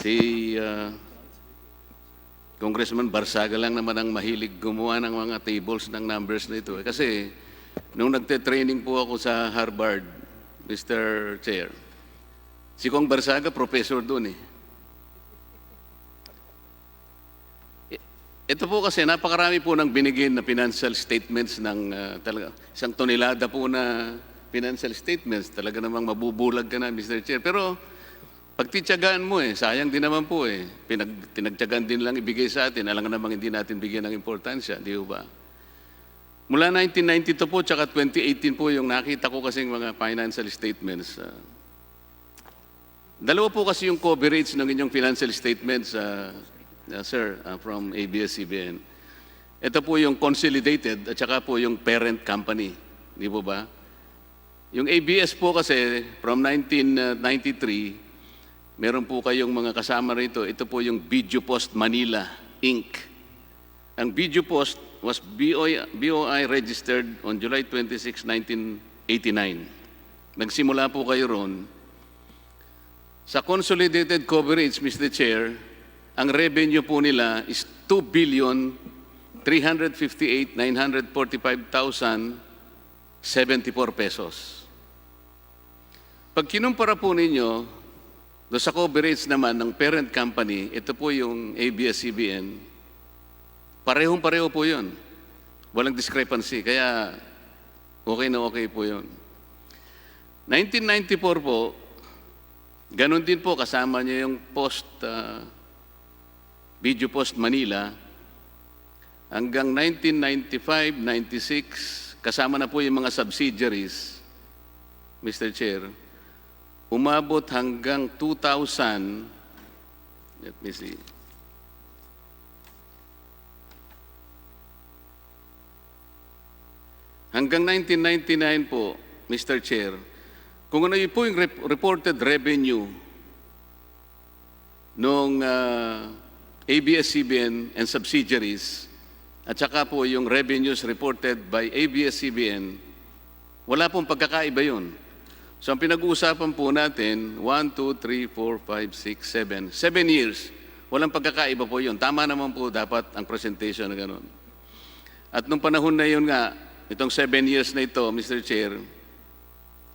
Si Congressman Barsaga lang naman ang mahilig gumawa ng mga tables ng numbers na ito. Kasi nung nagte-training po ako sa Harvard, Mr. Chair, si Kong Barsaga, professor doon eh. Ito po kasi napakarami po ng binigyan na financial statements ng talaga. Isang tonelada po na financial statements. Talaga namang mabubulag ka na, Mr. Chair. Pero pagtityagaan mo sayang din naman po tinagtyagaan din lang ibigay sa atin. Alam nga namang hindi natin bigyan ng importansya, di ba? Mula 1992 po, tsaka 2018 po yung nakita ko kasing mga financial statements. Dalawa po kasi yung coverage ng inyong financial statements, sir, from ABS-CBN. Ito po yung consolidated at saka po yung parent company. Di po ba? Yung ABS po kasi from 1993, meron po kayong mga kasama rito. Ito po yung Video Post Manila, Inc. Ang Video Post was BOI registered on July 26, 1989. Nagsimula po kayo ron. Sa consolidated coverage, Mr. Chair, ang revenue po nila is 2,358,945,074 pesos. Pag kinumpara po ninyo, do sa coverage naman ng parent company, ito po yung ABS-CBN, parehong-pareho po yun. Walang discrepancy, kaya okay na okay po yun. 1994 po, ganun din po, kasama niya yung Video Post Manila, hanggang 1995, 96, kasama na po yung mga subsidiaries, Mr. Chair, umabot hanggang 2000, let me see, hanggang 1999 po, Mr. Chair, kung ano yun po yung reported revenue nung ABS-CBN and subsidiaries, at saka po yung revenues reported by ABS-CBN, wala pong pagkakaiba yun. So ang pinag-uusapan po natin, 1, 2, 3, 4, 5, 6, 7. 7 years. Walang pagkakaiba po yun. Tama naman po dapat ang presentation na gano'n. At nung panahon na yun nga, itong 7 years na ito, Mr. Chair,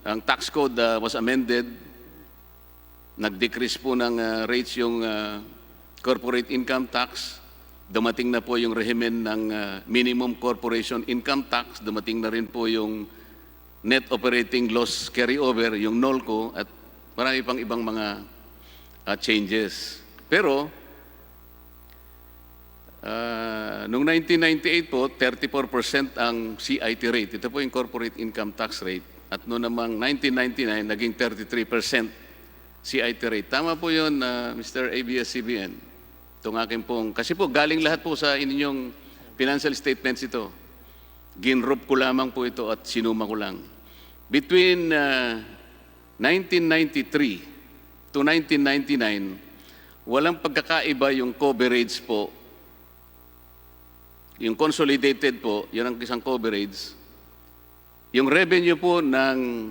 ang tax code was amended. Nag-decrease po ng rates yung corporate income tax. Dumating na po yung rehimen ng minimum corporation income tax. Dumating na rin po yung net operating loss carryover, yung NOLCO, at marami pang ibang mga changes. Pero, noong 1998 po, 34% ang CIT rate. Ito po yung corporate income tax rate. At noong namang 1999, naging 33% CIT rate. Tama po yun, Mr. ABS-CBN. Itong akin pong, kasi po galing lahat po sa inyong financial statements ito. Ginroup ko lamang po ito at sinuma ko lang. Between 1993 to 1999, walang pagkakaiba yung coverage po. Yung consolidated po, yun ang isang coverage. Yung revenue po ng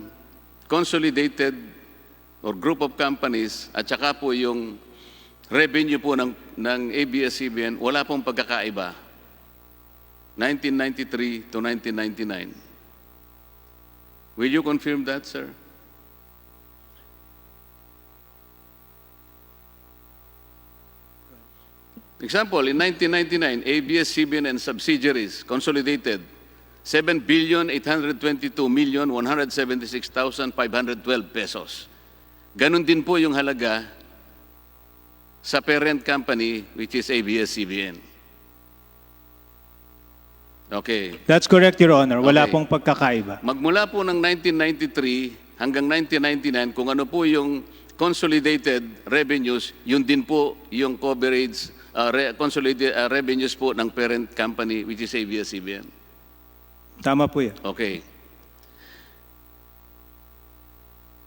consolidated or group of companies at saka po yung revenue po ng ABS-CBN, wala pong pagkakaiba. 1993 to 1999. Will you confirm that, sir? Example, in 1999, ABS-CBN and subsidiaries consolidated 7,822,176,512 pesos. Ganon din po yung halaga sa parent company, which is ABS-CBN. Okay. That's correct, Your Honor. Wala Okay. pong pagkakaiba. Magmula po ng 1993 hanggang 1999, kung ano po yung consolidated revenues, yun din po yung coverage, consolidated revenues po ng parent company, which is ABS-CBN. Tama po yan. Okay.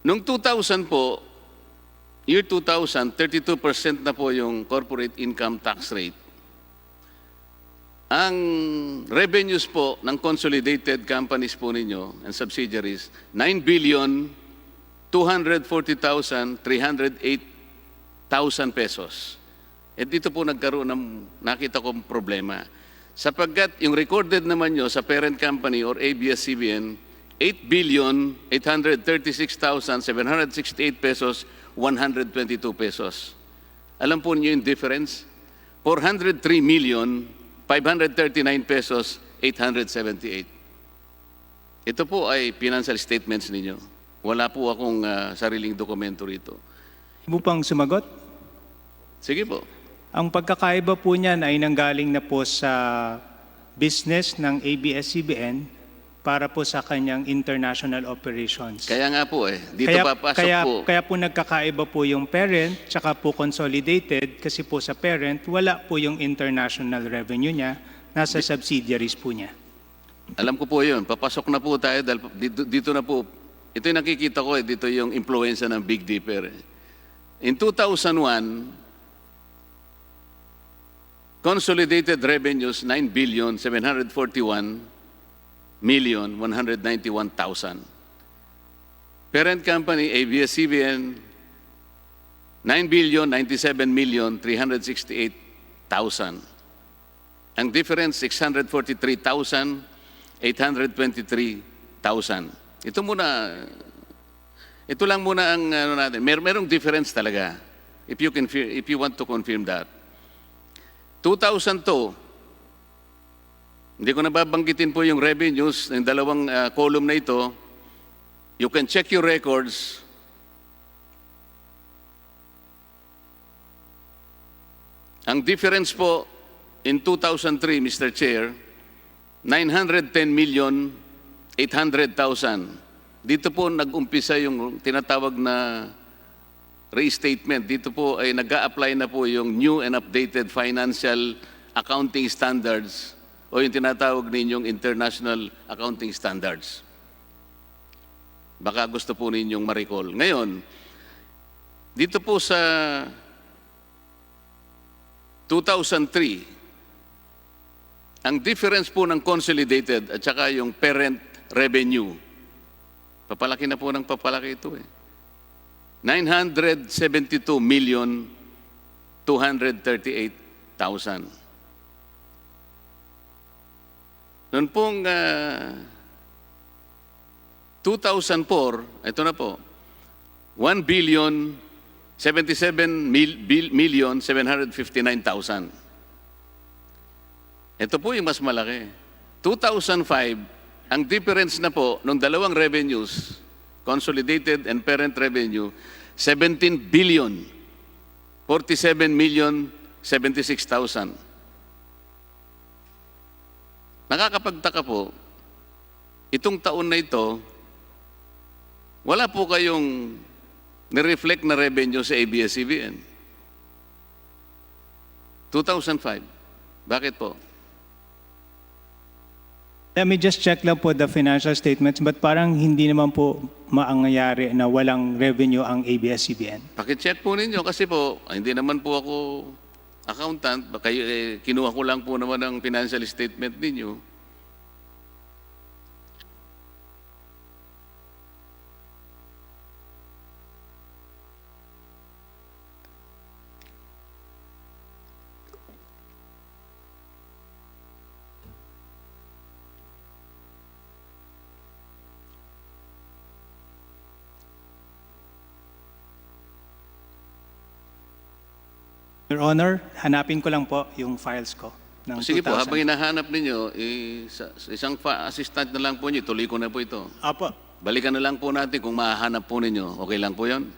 Noong 2000 po, year 2000, 32% na po yung corporate income tax rate. Ang revenues po ng consolidated companies po ninyo and subsidiaries, 9,240,308 pesos. At dito po nagkaroon ng nakita kong problema. Sapagkat yung recorded naman nyo sa parent company or ABS-CBN, 8,836,768 pesos, 122 pesos. Alam po niyo yung difference? 403,539 pesos, 878. Ito po ay financial statements ninyo. Wala po akong sariling dokumento rito. Mo pang sumagot? Sige po. Ang pagkakaiba po niyan ay nanggaling na po sa business ng ABS-CBN para po sa kanyang international operations. Kaya nga po dito papasok po. Kaya po nagkakaiba po yung parent tsaka po consolidated kasi po sa parent wala po yung international revenue niya, nasa subsidiaries po niya. Alam ko po yun. Papasok na po tayo dahil dito na po. Ito yung nakikita ko dito yung influensya ng Big Dipper. In 2001, consolidated revenues 9,741,191,000. Parent company ABS-CBN 9,097,368,000. Ang difference 643,823,000. Ito lang muna ang ano natin. Merong difference talaga. If you want to confirm that. 2002, hindi ko nababanggitin po yung revenues ng dalawang column na ito. You can check your records. Ang difference po in 2003, Mr. Chair, 910,800,000. Dito po nag-umpisa yung tinatawag na restatement. Dito po ay nag-a-apply na po yung new and updated financial accounting standards o yung tinatawag ninyong international accounting standards. Baka gusto po ninyong ma-recall. Ngayon, dito po sa 2003, ang difference po ng consolidated at saka yung parent revenue, papalaki na po ng papalaki ito 972,238,000. Noon pong 2004, ito na po, 1,077,759,000. Ito po yung mas malaki. 2005, ang difference na po ng dalawang revenues, consolidated and parent revenue, 17,047,076,000. Nakakapagtaka po, itong taon na ito, wala po kayong nireflect na revenue sa ABS-CBN. 2005. Bakit po? Let me just check lang po the financial statements, but parang hindi naman po maangyayari na walang revenue ang ABS-CBN. Pakicheck po ninyo kasi po, hindi naman po ako accountant, kinuha ko lang po naman ang financial statement ninyo. Your Honor, hanapin ko lang po yung files ko. Ng Sige po, 2000. habang hinahanap ninyo, isang assistant na lang po niyo, tuloy ko na po ito. Apo. Balikan na lang po natin kung mahanap po ninyo. Okay lang po yon?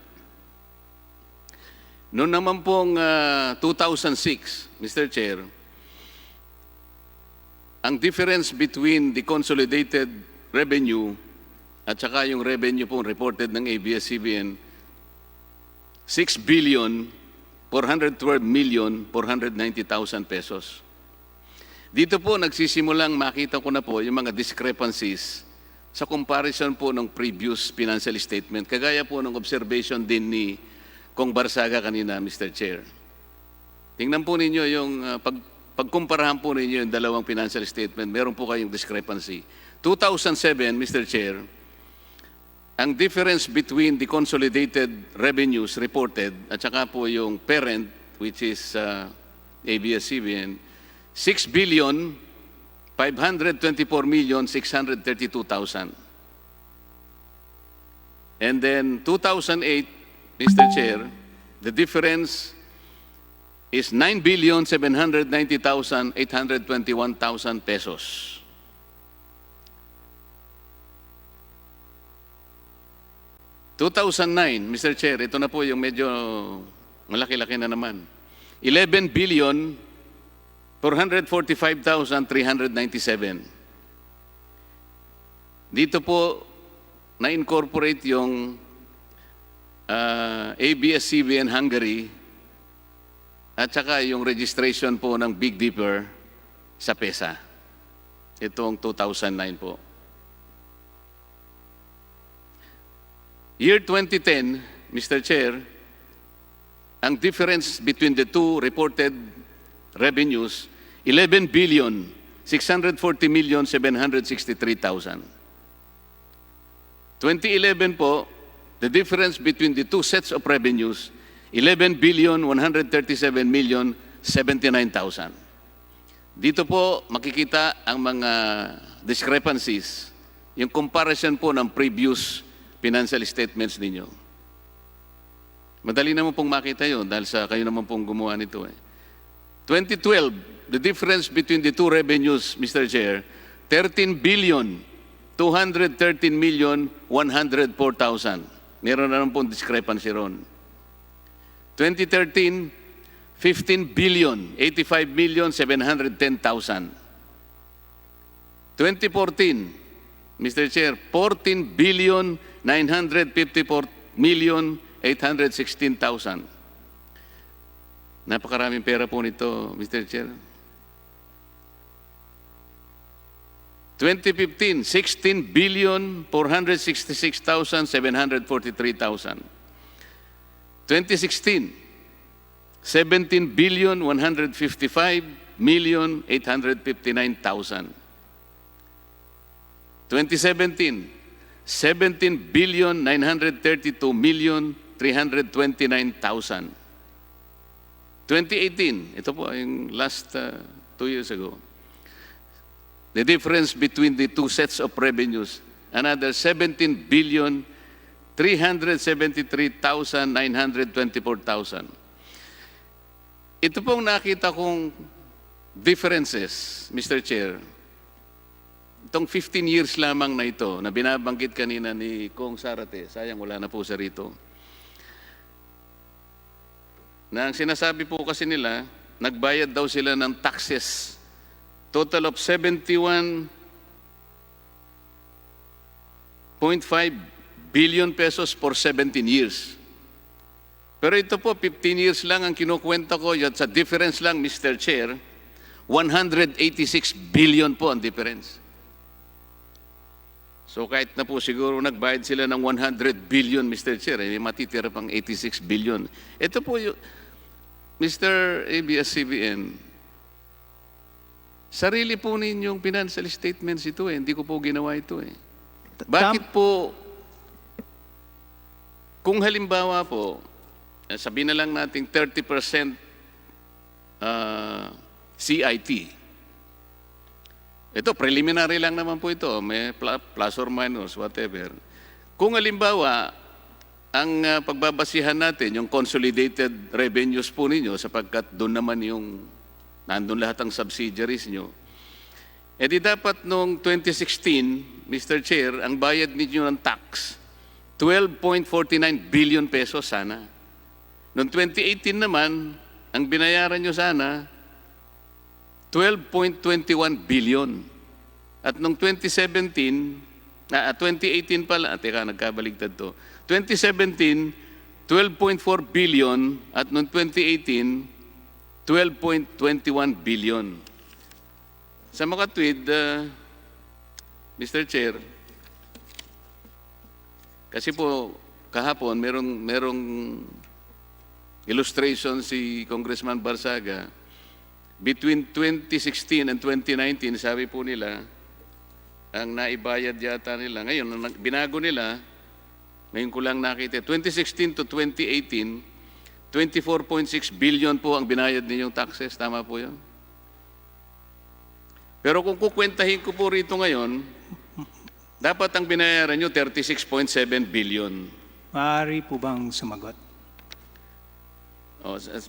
Noon naman pong 2006, Mr. Chair, ang difference between the consolidated revenue at saka yung revenue po reported ng ABS-CBN, 6,412,490,000 pesos. Dito po nagsisimulang makita ko na po yung mga discrepancies sa comparison po ng previous financial statement. Kagaya po ng observation din ni Kong Barsaga kanina, Mr. Chair. Tingnan po ninyo yung pagkumparahan po ninyo yung dalawang financial statement, meron po kayong discrepancy. 2007, Mr. Chair, ang difference between the consolidated revenues reported at saka po yung parent, which is ABS-CBN, 6,524,632,000. And then 2008, Mr. Chair, the difference is 9,790,821,000 pesos. (2009), Mr. Chair, ito na po yung medyo malaki-laki na naman. 11,445,397. Dito po na-incorporate yung ABS-CBN Hungary at saka yung registration po ng Big Dipper sa PESA. Itong 2009 po. Year 2010, Mr. Chair, ang difference between the two reported revenues, 11,640,763,000. 2011 po, the difference between the two sets of revenues, 11,137,079,000. Dito po makikita ang mga discrepancies, yung comparison po ng previous financial statements ninyo. Madali naman pong makita yun dahil sa kayo naman pong gumawa nito. 2012, the difference between the two revenues, Mr. Chair, 13,213,104,000. Meron na naman pong discrepancy ron. 2013, 15,085,710,000. 2014, Mr. Chair, 14,954,816,000. Napakaraming pera po nito, Mr. Chair. 2015, 16,466,743,000. 2016, 17,155,859,000. 2017, 17,932,329,000. 2018, ito po yung last 2 years ago. The difference between the two sets of revenues, another 17,373,924,000. Ito pong nakita kong differences, Mr. Chair. Itong 15 years lamang na ito, na binabanggit kanina ni Kong Sarate, sayang wala na po sa rito, na ang sinasabi po kasi nila, nagbayad daw sila ng taxes, total of 71.5 billion pesos for 17 years. Pero ito po, 15 years lang ang kinukwenta ko, at sa difference lang, Mr. Chair, 186 billion po ang difference. So kahit na po siguro nagbayad sila ng 100 billion, Mr. Chair, may matitira pang 86 billion. Ito po yung, Mr. ABS-CBN, sarili po ninyong financial statements ito eh. Hindi ko po ginawa ito eh. Bakit po, kung halimbawa po, sabihin na lang nating 30% CIT, ito, preliminary lang naman po ito. May plus or minus, whatever. Kung halimbawa, ang pagbabasihan natin, yung consolidated revenues po ninyo, sapagkat doon naman yung, nandun lahat ang subsidiaries nyo, di dapat noong 2016, Mr. Chair, ang bayad ninyo ng tax, 12.49 billion pesos sana. Noong 2018 naman, ang binayaran nyo sana, 12.21 billion. At noong 2017, 2018 pala, teka, nagkabaligtad to. 2017, 12.4 billion at noong 2018, 12.21 billion. Sa mga tweet, Mr. Chair, kasi po kahapon merong illustration si Congressman Barsaga. Between 2016 and 2019, sabi po nila, ang naibayad yata nila, ngayon, binago nila, Ngayon ko lang nakita. 2016 to 2018, 24.6 billion po ang binayad ninyong taxes. Tama po yun? Pero kung kukwentahin ko po rito ngayon, dapat ang binayaran nyo 36.7 billion. Maaari po bang sumagot?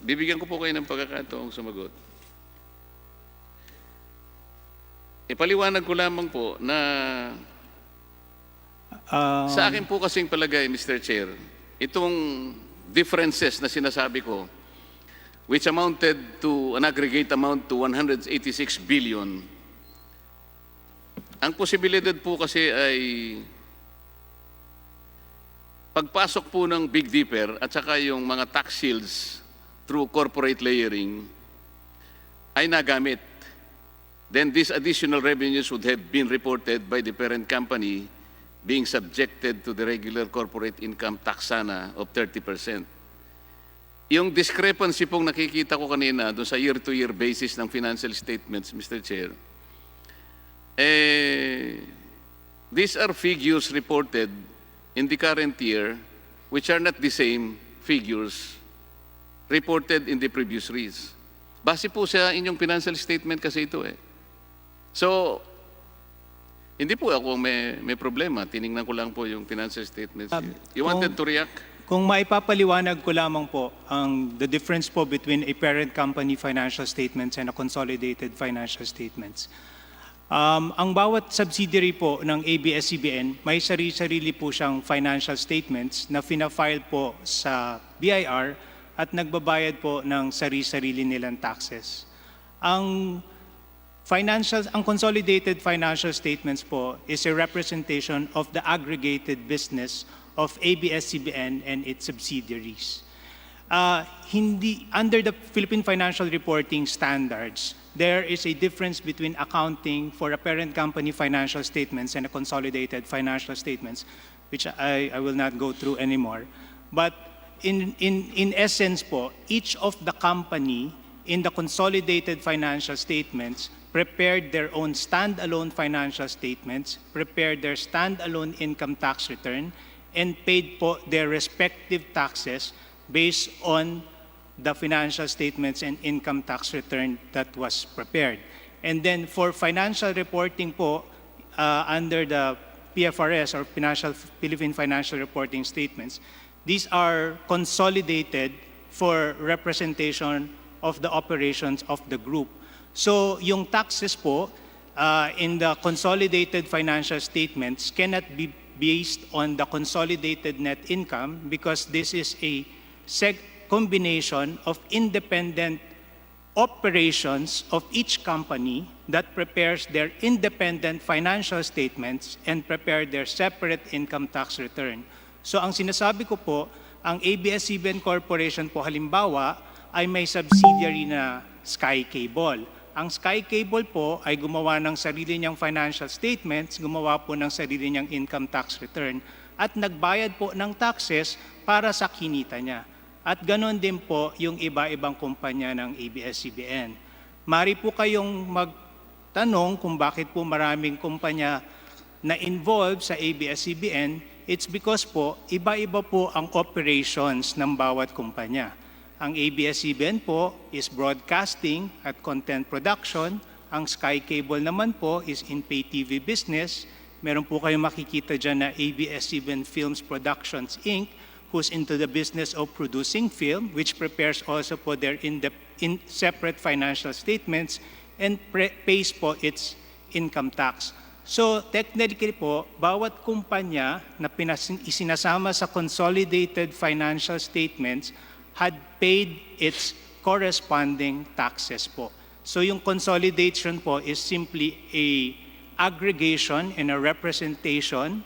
Bibigyan ko po kayo ng pagkakataong sumagot. Ipaliwanag ko lamang po na sa akin po kasing palagay, Mr. Chair, itong differences na sinasabi ko, which amounted to an aggregate amount to 186 billion, ang posibilidad po kasi ay pagpasok po ng Big Dipper at saka yung mga tax shields through corporate layering ay nagamit. Then these additional revenues would have been reported by the parent company being subjected to the regular corporate income tax sana of 30%. Yung discrepancy pong nakikita ko kanina doon sa year-to-year basis ng financial statements, Mr. Chair, these are figures reported in the current year which are not the same figures reported in the previous years. Base po sa inyong financial statement kasi ito eh. So, hindi po ako may problema. Tiningnan ko lang po yung financial statements. You wanted to react? Kung maipapaliwanag ko lamang po the difference po between a parent company financial statements and a consolidated financial statements. Ang bawat subsidiary po ng ABS-CBN, may sarili-sarili po siyang financial statements na fina-file po sa BIR at nagbabayad po ng sarili-sarili nilang taxes. Ang consolidated financial statements po is a representation of the aggregated business of ABS-CBN and its subsidiaries. Under the Philippine Financial Reporting Standards, there is a difference between accounting for a parent company financial statements and a consolidated financial statements, which I will not go through anymore. But in essence po, each of the company in the consolidated financial statements prepared their own standalone financial statements, prepared their standalone income tax return, and paid po their respective taxes based on the financial statements and income tax return that was prepared. And then for financial reporting po, under the PFRS or Philippine Financial Reporting Statements, these are consolidated for representation of the operations of the group. So yung taxes po in the consolidated financial statements cannot be based on the consolidated net income because this is a combination of independent operations of each company that prepares their independent financial statements and prepare their separate income tax return. So ang sinasabi ko po, ang ABS-CBN Corporation po halimbawa ay may subsidiary na Sky Cable. Ang Sky Cable po ay gumawa ng sarili niyang financial statements, gumawa po ng sarili niyang income tax return, at nagbayad po ng taxes para sa kinita niya. At ganon din po yung iba-ibang kumpanya ng ABS-CBN. Mari po kayong magtanong kung bakit po maraming kumpanya na involved sa ABS-CBN. It's because po, iba-iba po ang operations ng bawat kumpanya. Ang ABS-CBN po is broadcasting at content production. Ang Sky Cable naman po is in pay TV business. Meron po kayong makikita dyan na ABS-CBN Films Productions Inc., who's into the business of producing film, which prepares also po their separate financial statements and pays po its income tax. So technically po, bawat kumpanya na isinasama sa consolidated financial statements had paid its corresponding taxes po. So yung consolidation po is simply a aggregation and a representation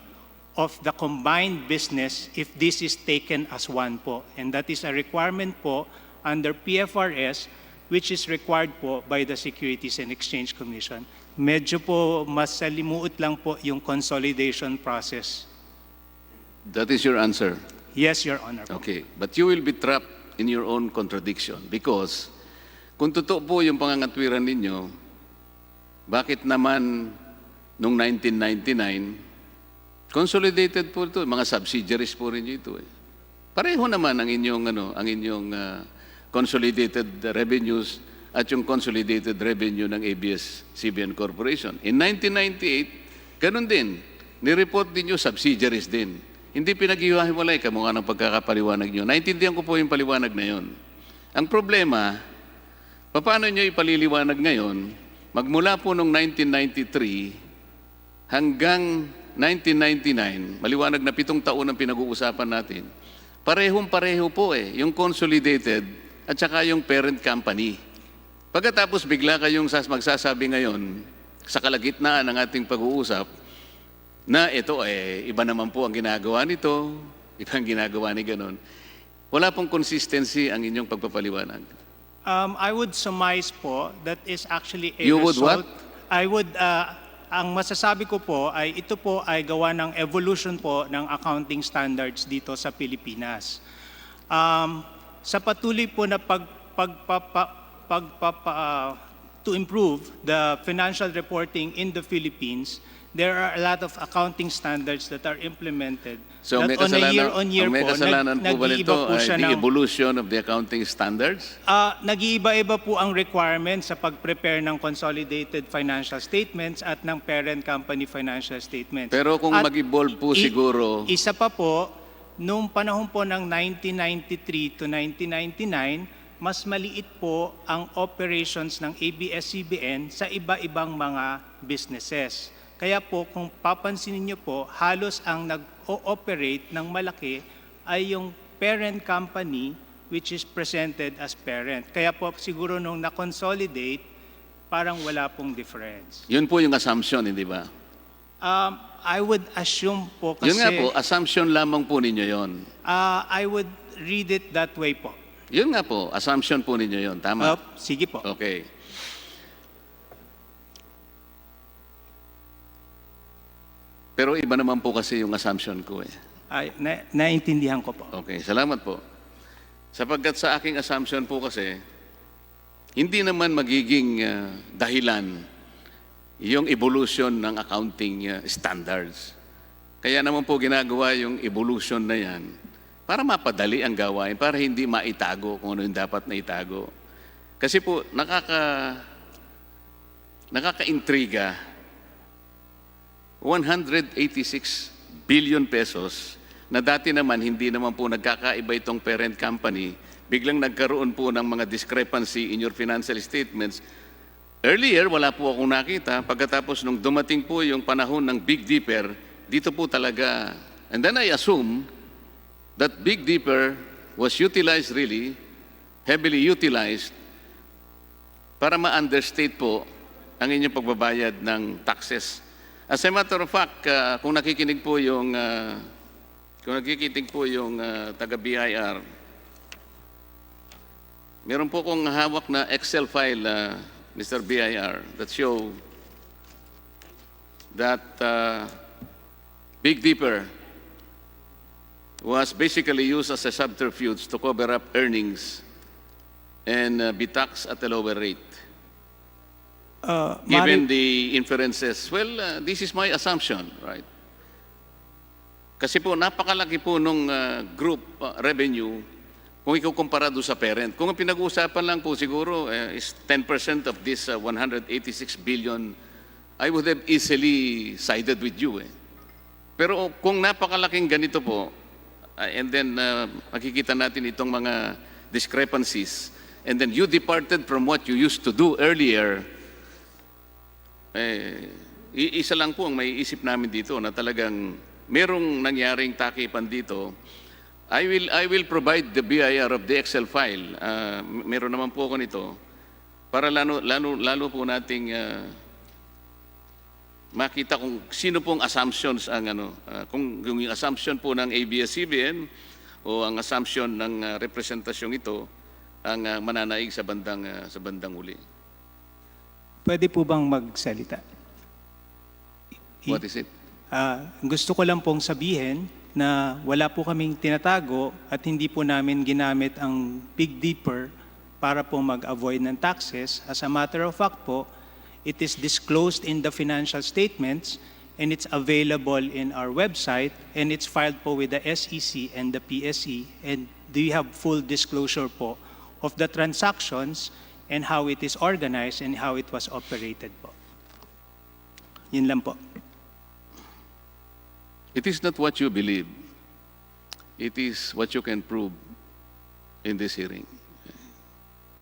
of the combined business if this is taken as one po. And that is a requirement po under PFRS which is required po by the Securities and Exchange Commission. Medyo po mas salimuot lang po yung consolidation process. That is your answer? Yes, Your Honor. Okay, but you will be trapped in your own contradiction because kung totoo po yung pangangatwiran ninyo, bakit naman noong 1999 Consolidated po ito, mga subsidiaries po rin ito eh. Pareho naman ang inyong consolidated revenues at yung consolidated revenue ng ABS-CBN Corporation. In 1998, ganun din. Nireport din yung subsidiaries din. Hindi pinag-iwahiwalay kamukha ng pagkakapaliwanag nyo. Naintindihan ko po yung paliwanag na yun. Ang problema, paano nyo ipaliliwanag ngayon, magmula po noong 1993 hanggang 1999, maliwanag na 7 taon ang pinag-uusapan natin, parehong-pareho po eh, yung consolidated at saka yung parent company. Pagkatapos bigla kayong magsasabi ngayon sa kalagitnaan ng ating pag-uusap na ito iba naman po ang ginagawa nito, iba ang ginagawa ni ganon. Wala pong consistency ang inyong pagpapaliwanag. I would surmise po that is actually a You would result. what? I would, ang masasabi ko po ay ito po ay gawa ng evolution po ng accounting standards dito sa Pilipinas. Sa patuloy po na to improve the financial reporting in the Philippines, there are a lot of accounting standards that are implemented. So that may on a kasalanan, year-on-year ang may po, kasalanan po ba nag-iiba nito po ay siya the ng evolution of the accounting standards? nag-iiba-iba po ang requirements sa pag-prepare ng consolidated financial statements at ng parent company financial statements. Pero kung At mag-evolve po siguro, isa pa po, nung panahon po ng 1993 to 1999, mas maliit po ang operations ng ABS-CBN sa iba-ibang mga businesses. Kaya po, kung papansinin niyo po, halos ang nag-ooperate ng malaki ay yung parent company which is presented as parent. Kaya po, siguro nung na-consolidate, parang wala pong difference. yun po yung assumption, hindi ba? I would assume po kasi... Yun nga po, assumption lamang po ninyo yun. I would read it that way po. Yun nga po, assumption po ninyo yun. Tama? Sige po. Okay. Pero iba naman po kasi yung assumption ko eh. Naintindihan ko po. Okay, salamat po. Sapagkat sa aking assumption po kasi, hindi naman magiging dahilan yung evolution ng accounting standards. Kaya naman po ginagawa yung evolution na yan para mapadali ang gawain, para hindi maitago kung ano yung dapat na itago. Kasi po, nakaka-intriga, 186 billion pesos na dati naman hindi naman po nagkakaiba itong parent company, biglang nagkaroon po ng mga discrepancy in your financial statements. Earlier, wala po akong nakita. Pagkatapos nung dumating po yung panahon ng Big Dipper, dito po talaga, and then I assume that Big Dipper was utilized really, heavily utilized, para ma-understate po ang inyong pagbabayad ng taxes. As a matter of fact, kung nakikinig po yung taga-BIR, meron po kong hawak na Excel file, Mr. BIR, that show that Big Dipper was basically used as a subterfuge to cover up earnings and be taxed at a lower rate. Given the inferences, well, this is my assumption, right? Kasi po, napakalaki po nung group revenue kung ikukumpara doon sa parent. Kung ang pinag-uusapan lang po siguro is 10% of this 186 billion, I would have easily sided with you. Pero kung napakalaking ganito po, and then makikita natin itong mga discrepancies, and then you departed from what you used to do earlier, isa lang po ang may isip namin dito na talagang merong nangyaring takipan dito. I will provide the BIR of the Excel file. Meron naman po ako nito para lalo po nating makita kung sino pong assumptions ang kung yung assumption po ng ABS-CBN o ang assumption ng representasyong ito ang mananaig sa bandang huli. Pwede po bang magsalita? What is it? Gusto ko lang pong sabihin na wala po kaming tinatago at hindi po namin ginamit ang Big Dipper para po mag-avoid ng taxes. As a matter of fact po, it is disclosed in the financial statements and it's available in our website, and it's filed po with the SEC and the PSE, and we have full disclosure po of the transactions and how it is organized and how it was operated po. Yun lang po. It is not what you believe. It is what you can prove in this hearing.